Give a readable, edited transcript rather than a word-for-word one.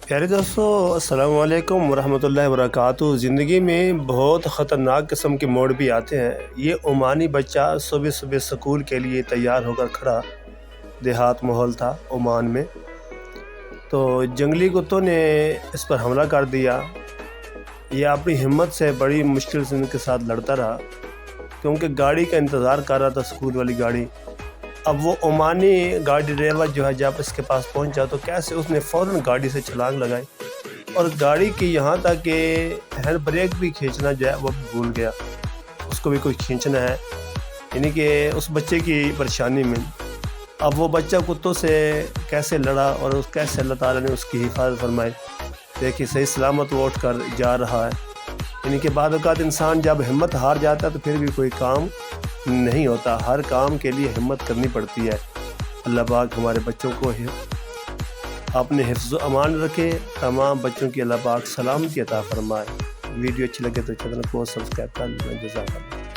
پیارے دوستوں، السلام علیکم ورحمۃ اللہ وبرکاتہ۔ زندگی میں بہت خطرناک قسم کے موڑ بھی آتے ہیں۔ یہ عمانی بچہ صبح صبح سکول کے لیے تیار ہو کر کھڑا، دیہات ماحول تھا عمان میں، تو جنگلی کتوں نے اس پر حملہ کر دیا۔ یہ اپنی ہمت سے بڑی مشکل سے ان کے ساتھ لڑتا رہا، کیونکہ گاڑی کا انتظار کر رہا تھا، سکول والی گاڑی۔ اب وہ عمانی گاڑی ڈرائیور جو ہے جب اس کے پاس پہنچا تو کیسے اس نے فوراً گاڑی سے چھلانگ لگائی اور گاڑی کی یہاں تک کہ ہینڈ بریک بھی کھینچنا جو ہے وہ بھول گیا، اس کو بھی کوئی کھینچنا ہے، یعنی کہ اس بچے کی پریشانی میں۔ اب وہ بچہ کتوں سے کیسے لڑا اور کیسے اللہ تعالیٰ نے اس کی حفاظت فرمائی۔ دیکھیے صحیح سلامت وہ اٹھ کر جا رہا ہے، یعنی کہ بعض اوقات انسان جب ہمت ہار جاتا ہے تو پھر بھی کوئی کام نہیں ہوتا، ہر کام کے لیے ہمت کرنی پڑتی ہے۔ اللہ پاک ہمارے بچوں کو اپنے حفظ و امان رکھے، تمام بچوں کی اللہ پاک سلامتی عطا فرمائے۔ ویڈیو اچھی لگے تو چینل کو سبسکرائب کر لیں۔ جزاک اللہ۔